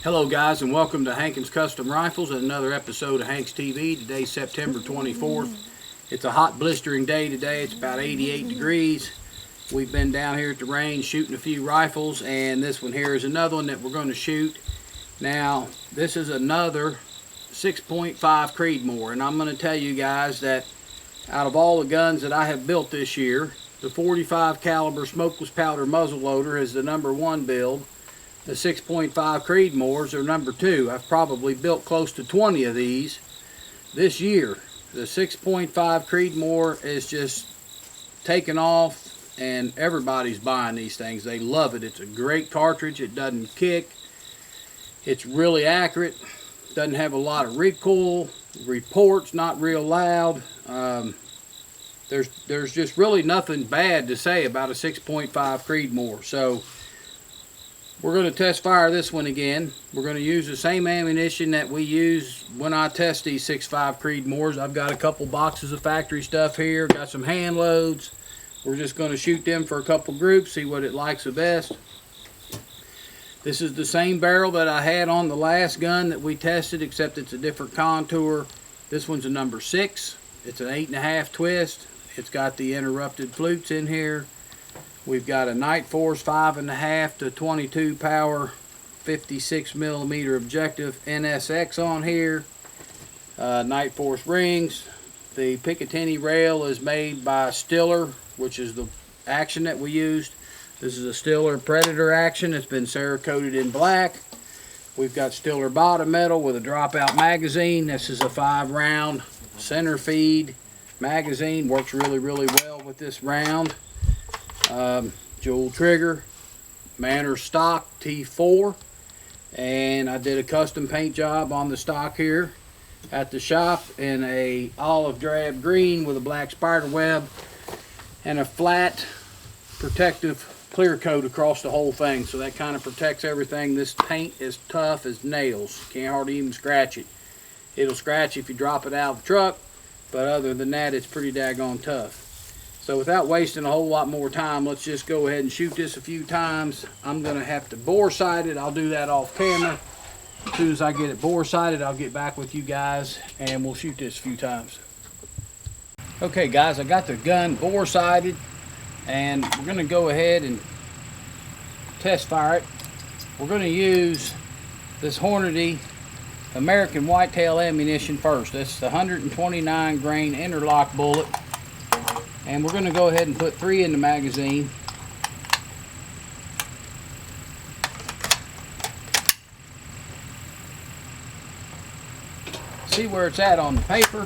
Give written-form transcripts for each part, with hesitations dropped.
Hello guys, and welcome to Hankins Custom Rifles and another episode of Hanks TV. Today's September 24th. It's a hot blistering day today. It's about 88 degrees. We've been down here at the range shooting a few rifles, and this one here is another one that we're going to shoot. Now, this is another 6.5 Creedmoor, and I'm going to tell you guys that out of all the guns that I have built this year, the 45 caliber smokeless powder muzzleloader is the #1 build. The 6.5 Creedmoors are #2. I've probably built close to 20 of these this year. The 6.5 Creedmoor is just taking off, and everybody's buying these things. They love it. It's a great cartridge. It doesn't kick. It's really accurate. Doesn't have a lot of recoil. Reports not real loud. There's just really nothing bad to say about a 6.5 Creedmoor. So we're going to test fire this one again. We're going to use the same ammunition that we use when I test these 6.5 Creedmoors. I've got a couple boxes of factory stuff here. Got some hand loads. We're just going to shoot them for a couple groups, see what it likes the best. This is the same barrel that I had on the last gun that we tested, except it's a different contour. This one's a #6. It's an 8.5 twist. It's got the interrupted flutes in here. We've got a Nightforce 5.5 to 22 power 56mm objective NSX on here. Nightforce rings. The Picatinny rail is made by Stiller, which is the action that we used. This is a Stiller Predator action. It's been Cerakoted in black. We've got Stiller bottom metal with a dropout magazine. This is a 5-round center feed magazine. Works really well with this round. Jewel trigger, Manor stock T4, and I did a custom paint job on the stock here at the shop in a olive drab green with a black spider web and a flat protective clear coat across the whole thing, so that kind of protects everything. This paint is tough as nails. Can't hardly even scratch it. It'll scratch if you drop it out of the truck, but other than that, it's pretty daggone tough. So without wasting a whole lot more time, let's just go ahead and shoot this a few times. I'm going to have to bore sight it. I'll do that off camera. As soon as I get it bore sighted, I'll get back with you guys and we'll shoot this a few times. Okay guys, I got the gun bore sighted, and we're going to go ahead and test fire it. We're going to use this Hornady American whitetail ammunition first. That's the 129 grain interlock bullet. And we're going to go ahead and put 3 in the magazine. See where it's at on the paper.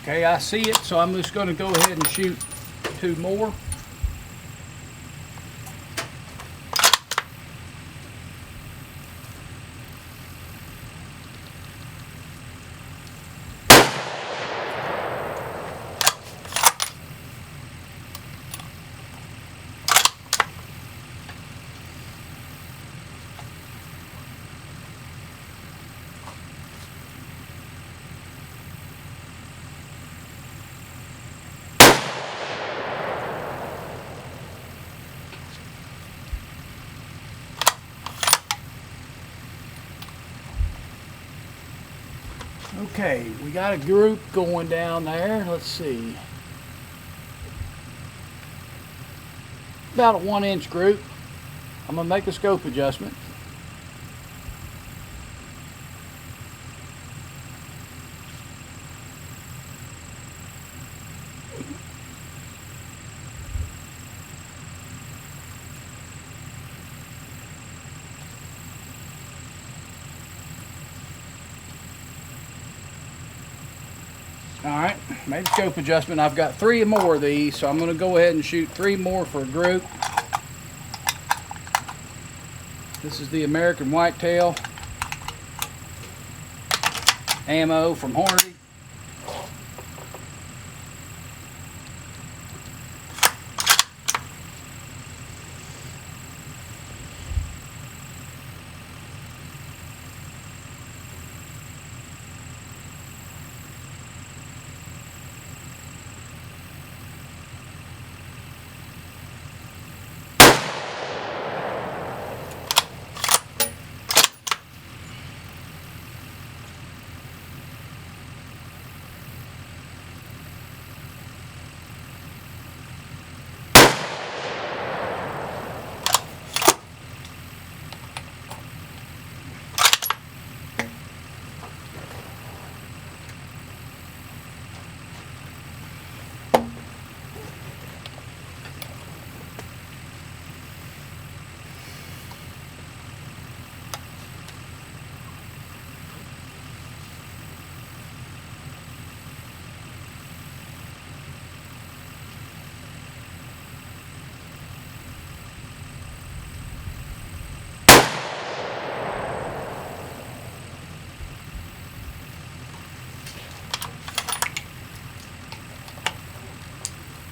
Okay, I see it, so I'm just going to go ahead and shoot 2 more. Okay, we got a group going down there. Let's see. About a 1-inch group. I'm going to make a scope adjustment. Alright, made a scope adjustment. I've got 3 more of these, so I'm going to go ahead and shoot 3 more for a group. This is the American Whitetail ammo from Hornady.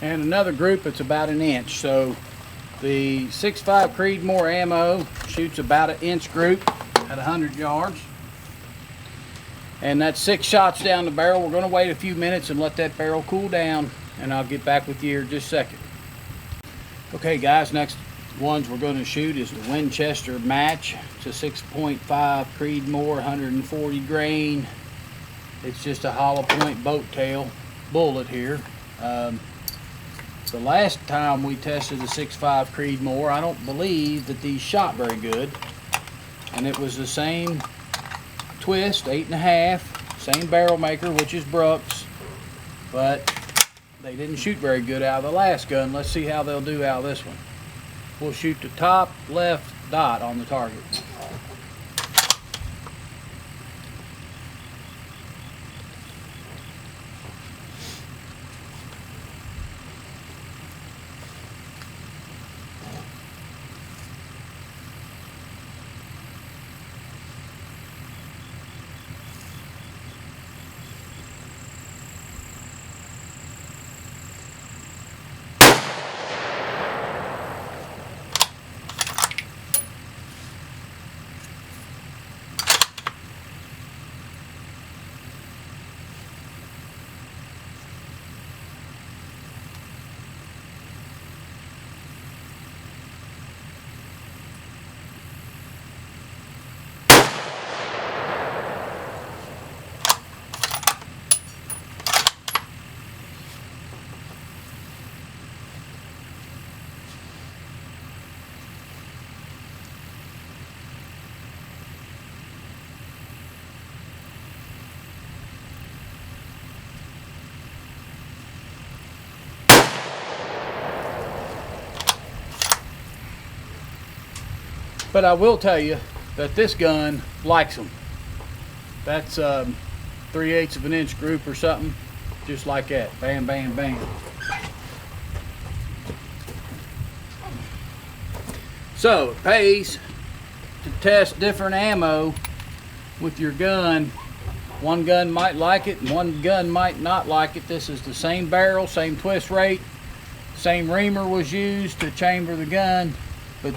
and another group that's about 1 inch. So the 6.5 Creedmoor ammo shoots about 1 inch group at 100 yards. And that's 6 shots down the barrel. We're going to wait a few minutes and let that barrel cool down, and I'll get back with you here in just a second. Okay guys, next ones we're going to shoot is the Winchester match. It's a 6.5 Creedmoor 140 grain. It's just a hollow point boat tail bullet here. The last time we tested the 6.5 Creedmoor, I don't believe that these shot very good, and it was the same twist, 8.5, same barrel maker, which is Brux, but they didn't shoot very good out of the last gun. Let's see how they'll do out of this one. We'll shoot the top left dot on the target. But I will tell you that this gun likes them. That's 3/8 of an inch group or something, just like that. Bam, bam, bam. So it pays to test different ammo with your gun. One gun might like it and one gun might not like it. This is the same barrel, same twist rate, same reamer was used to chamber the gun, but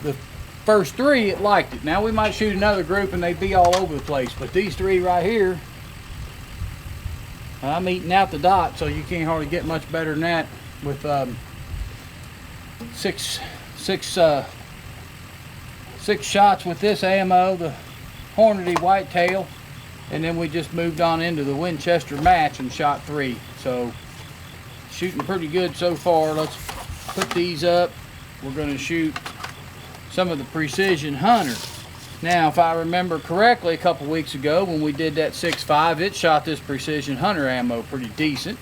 the first 3 it liked it. Now we might shoot another group and they'd be all over the place, but these 3 right here, I'm eating out the dot, so you can't hardly get much better than that with six shots with this ammo, the Hornady whitetail, and then we just moved on into the Winchester match and shot 3. So shooting pretty good so far. Let's put these up. We're going to shoot some of the Precision Hunter. Now, if I remember correctly, a couple weeks ago when we did that 6.5, it shot this Precision Hunter ammo pretty decent.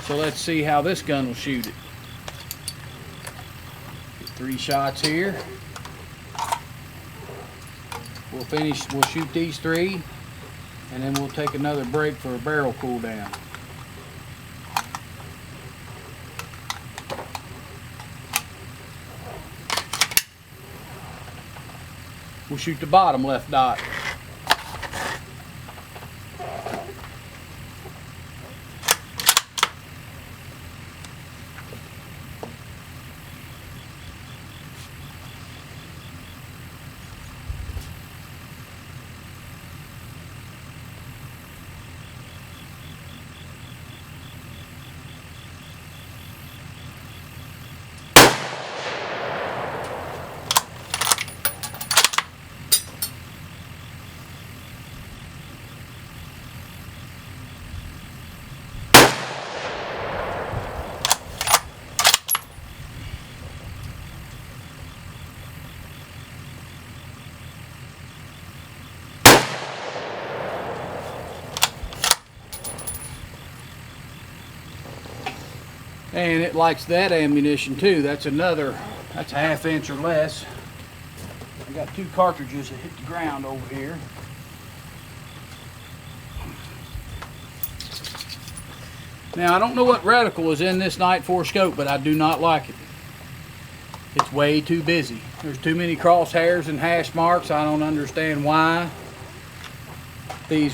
So let's see how this gun will shoot it. Get 3 shots here. We'll shoot these 3, and then we'll take another break for a barrel cool down. We'll shoot the bottom left dot. And it likes that ammunition too. That's a 1/2 inch or less. I got 2 cartridges that hit the ground over here. Now I don't know what reticle is in this Nightforce scope, but I do not like it. It's way too busy. There's too many crosshairs and hash marks. I don't understand why. These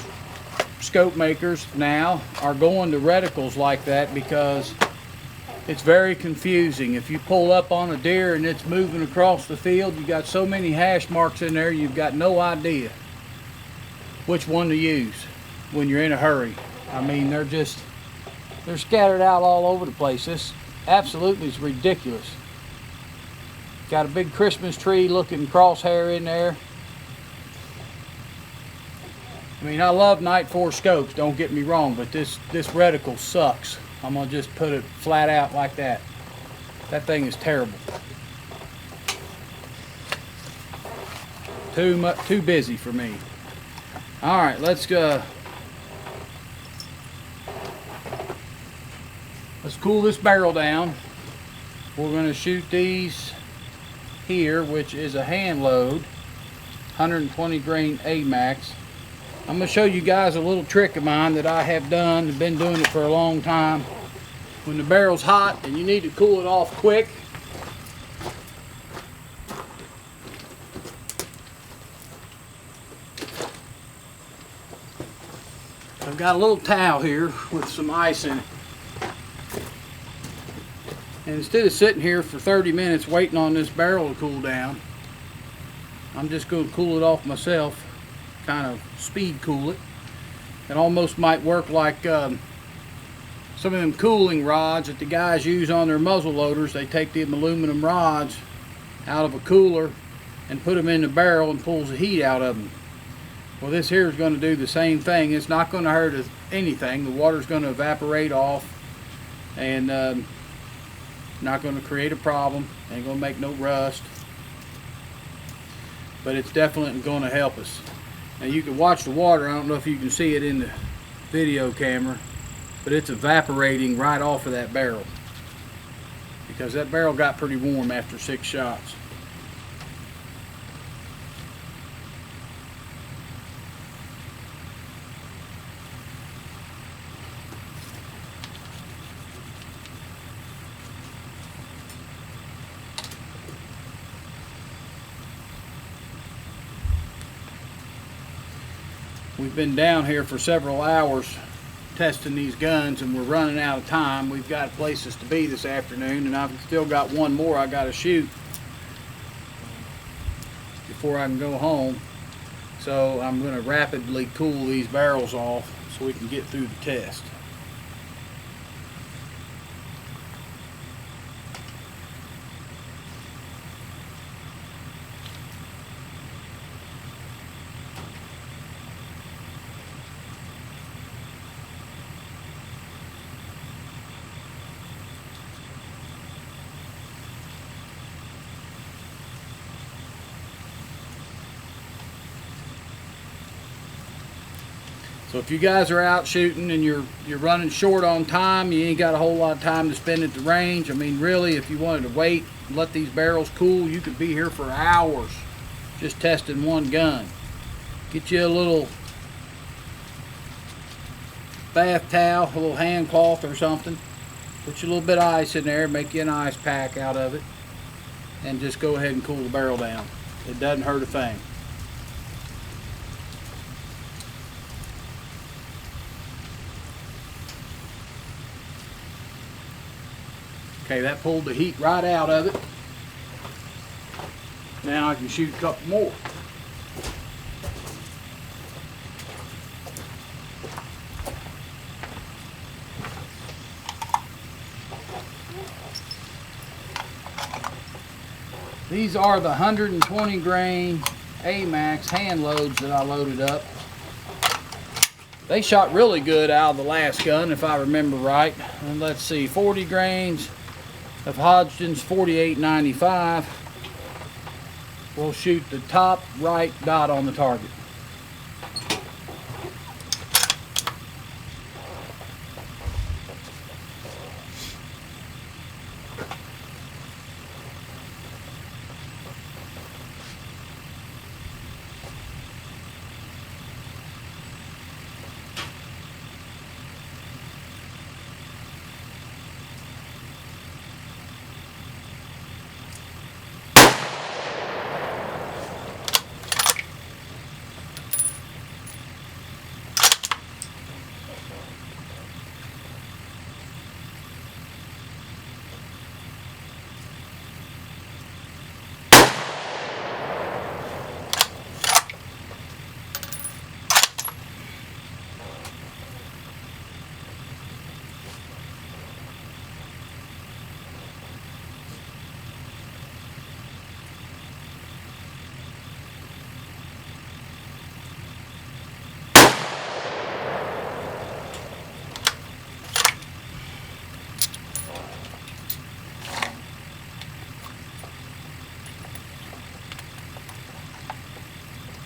scope makers now are going to reticles like that because it's very confusing. If you pull up on a deer and it's moving across the field, you got so many hash marks in there, you've got no idea which one to use when you're in a hurry. I mean, they're scattered out all over the place. This absolutely is ridiculous. Got a big Christmas tree looking crosshair in there. I mean, I love Nightforce scopes, don't get me wrong, but this reticle sucks. I'm gonna just put it flat out like that. That thing is terrible. Too busy for me. All right, let's cool this barrel down. We're gonna shoot these here, which is a hand load, 120 grain AMAX. I'm going to show you guys a little trick of mine that I have done. I've been doing it for a long time. When the barrel's hot and you need to cool it off quick, I've got a little towel here with some ice in it. And instead of sitting here for 30 minutes waiting on this barrel to cool down, I'm just going to cool it off myself. Kind of speed cool it. It almost might work like some of them cooling rods that the guys use on their muzzle loaders. They take the aluminum rods out of a cooler and put them in the barrel and pulls the heat out of them. Well, this here is going to do the same thing. It's not going to hurt anything. The water's going to evaporate off and not going to create a problem. Ain't going to make no rust. But it's definitely going to help us. Now you can watch the water. I don't know if you can see it in the video camera, but it's evaporating right off of that barrel because that barrel got pretty warm after 6 shots. We've been down here for several hours testing these guns and we're running out of time. We've got places to be this afternoon and I've still got one more I got to shoot before I can go home. So I'm going to rapidly cool these barrels off so we can get through the test. So if you guys are out shooting and you're running short on time, you ain't got a whole lot of time to spend at the range. I mean, really, if you wanted to wait and let these barrels cool, you could be here for hours just testing one gun. Get you a little bath towel, a little hand cloth or something. Put you a little bit of ice in there, make you an ice pack out of it, and just go ahead and cool the barrel down. It doesn't hurt a thing. Okay, that pulled the heat right out of it. Now I can shoot a couple more. These are the 120 grain AMAX hand loads that I loaded up. They shot really good out of the last gun, if I remember right. And let's see, 40 grains of Hodgdon's 4895 will shoot the top right dot on the target.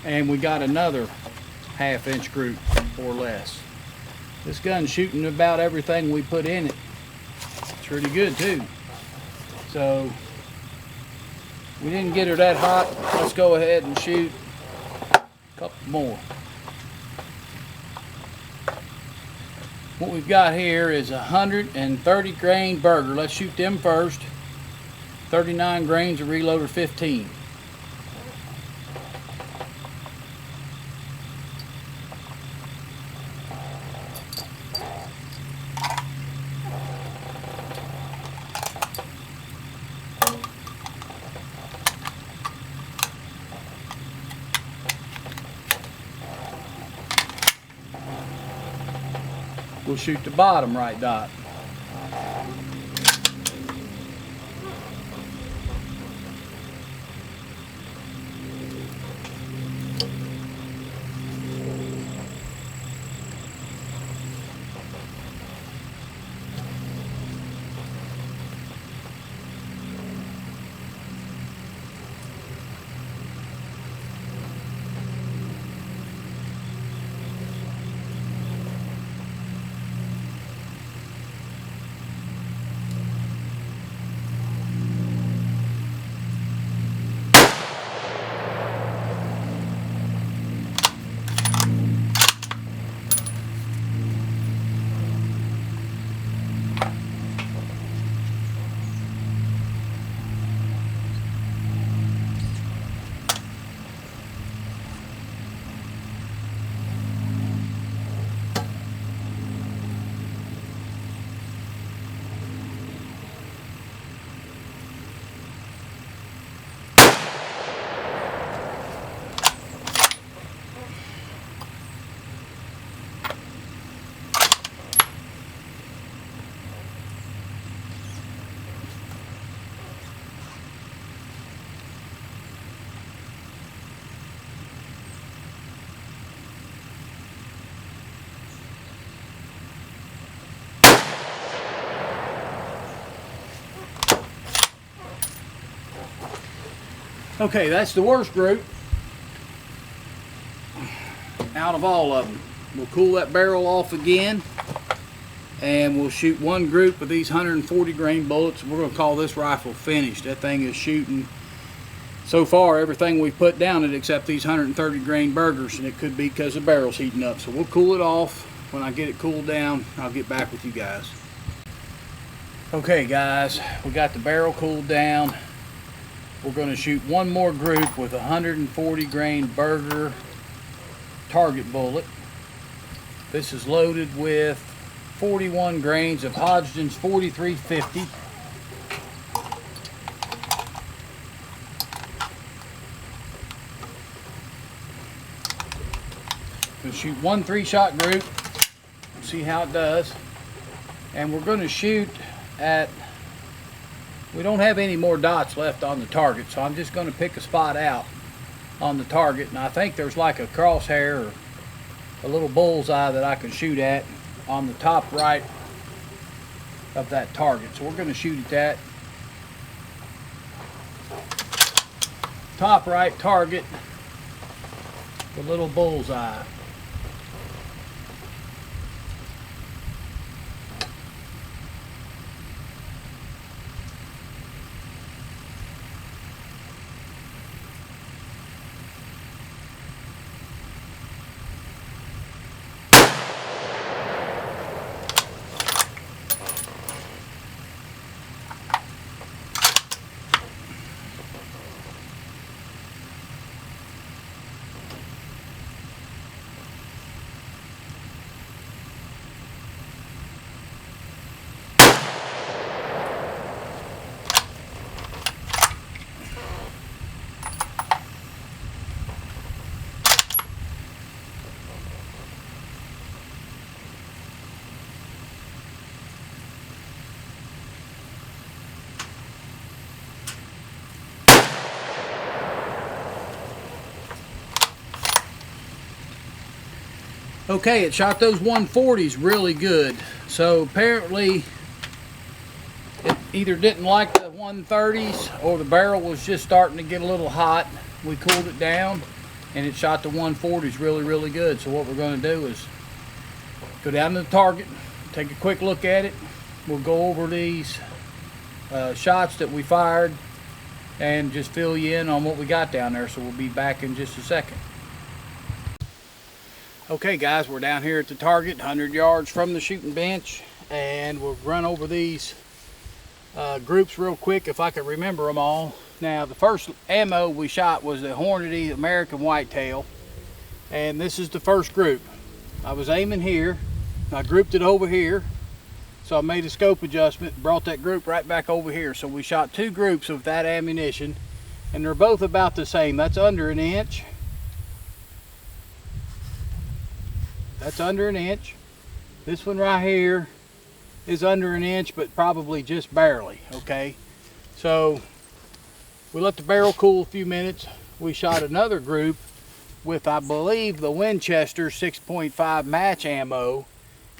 and we got another 1/2 inch group or less. This gun's shooting about everything we put in it. It's pretty good too. So we didn't get her that hot. Let's go ahead and shoot a couple more. What we've got here is 130 grain burger. Let's shoot them first. 39 grains of reloader 15. We'll shoot the bottom right dot. Okay, that's the worst group out of all of them. We'll cool that barrel off again, and we'll shoot one group of these 140 grain bullets. We're going to call this rifle finished. That thing is shooting so far everything we've put down it except these 130 grain burgers, and it could be because the barrel's heating up. So we'll cool it off. When I get it cooled down, I'll get back with you guys. Okay guys, we got the barrel cooled down. We're going to shoot one more group with a 140 grain burger target bullet. This is loaded with 41 grains of Hodgdon's 4350. We'll shoot one 3-shot group, see how it does. And we're going to shoot at, we don't have any more dots left on the target, so I'm just going to pick a spot out on the target, and I think there's like a crosshair or a little bullseye that I can shoot at on the top right of that target. So we're going to shoot at that top right target, the little bullseye. Okay, it shot those 140s really good. So apparently it either didn't like the 130s or the barrel was just starting to get a little hot. We cooled it down and it shot the 140s really good. So what we're going to do is go down to the target, take a quick look at it. We'll go over these shots that we fired and just fill you in on what we got down there. So we'll be back in just a second. Okay guys, we're down here at the target, 100 yards from the shooting bench, and we'll run over these groups real quick if I can remember them all. Now the first ammo we shot was the Hornady American Whitetail, and this is the first group. I was aiming here, I grouped it over here, so I made a scope adjustment, brought that group right back over here. So we shot two groups of that ammunition, and they're both about the same. That's under an inch. That's under an inch. This one right here is under an inch, but probably just barely, okay? So we let the barrel cool a few minutes. We shot another group with, I believe, the Winchester 6.5 match ammo,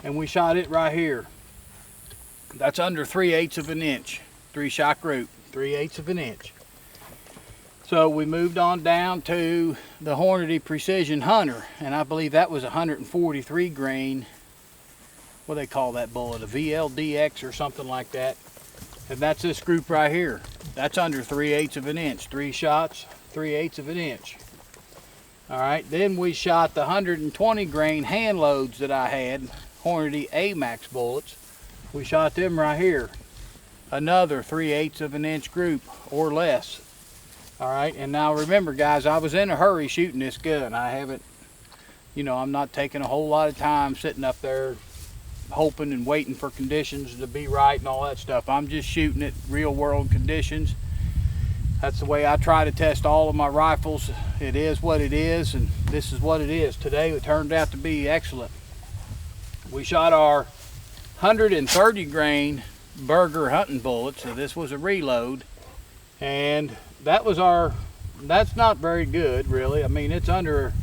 and we shot it right here. That's under 3/8 of an inch. 3-shot group, 3/8 of an inch. So we moved on down to the Hornady Precision Hunter, and I believe that was 143 grain. What do they call that bullet? A VLDX or something like that. And that's this group right here. That's under 3/8 of an inch. 3 shots, 3/8 of an inch. All right, then we shot the 120 grain hand loads that I had, Hornady AMAX bullets. We shot them right here. Another 3/8 of an inch group or less. All right, and now remember guys, I was in a hurry shooting this gun. I haven't, you know, I'm not taking a whole lot of time sitting up there hoping and waiting for conditions to be right and all that stuff. I'm just shooting at real world conditions. That's the way I try to test all of my rifles. It is what it is, and this is what it is. Today it turned out to be excellent. We shot our 130 grain Burger hunting bullet, so this was a reload, and that was that's not very good really. I mean, it's under,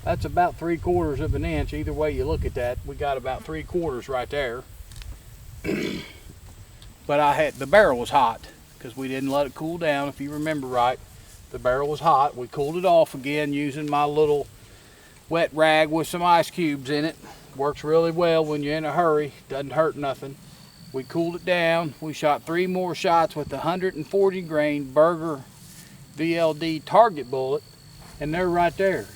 that's about 3/4 of an inch. Either way you look at that, we got about 3/4 right there. But the barrel was hot because we didn't let it cool down. If you remember right, the barrel was hot. We cooled it off again using my little wet rag with some ice cubes in it. Works really well when you're in a hurry, doesn't hurt nothing. We cooled it down. We shot 3 more shots with the 140 grain Burger VLD target bullet, and they're right there.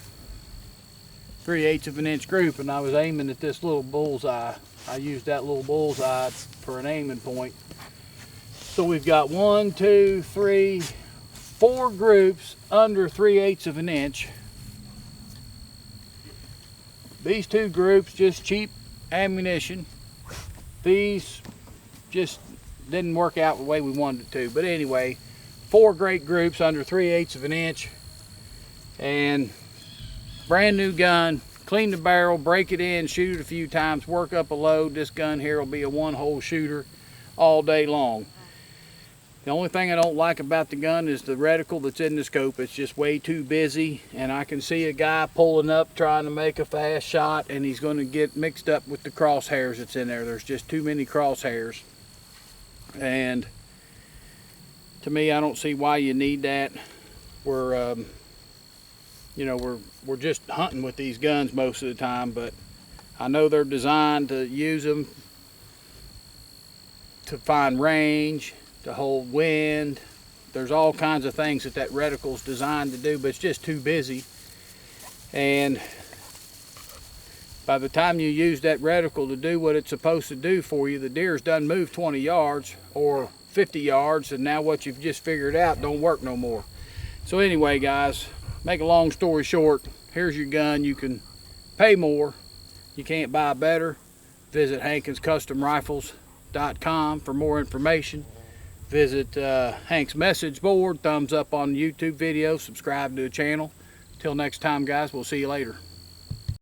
3/8 of an inch group, and I was aiming at this little bullseye. I used that little bullseye for an aiming point. So we've got 1, 2, 3, 4 groups under 3/8 of an inch. These 2 groups, just cheap ammunition. These just didn't work out the way we wanted it to. But anyway, 4 great groups under 3/8 of an inch. And brand new gun. Clean the barrel, break it in, shoot it a few times, work up a load. This gun here will be a 1-hole shooter all day long. The only thing I don't like about the gun is the reticle that's in the scope. It's just way too busy, and I can see a guy pulling up trying to make a fast shot, and he's going to get mixed up with the crosshairs that's in there. There's just too many crosshairs, and to me, I don't see why you need that. We're you know, we're just hunting with these guns most of the time, but I know they're designed to use them to find range, to hold wind. There's all kinds of things that reticle's designed to do, but it's just too busy. And by the time you use that reticle to do what it's supposed to do for you, the deer's done moved 20 yards or 50 yards, and now what you've just figured out don't work no more. So anyway guys, make a long story short, here's your gun. You can pay more, you can't buy better. Visit HankinsCustomRifles.com for more information. Visit Hank's message board, thumbs up on the YouTube video, subscribe to the channel. Till next time guys, we'll see you later.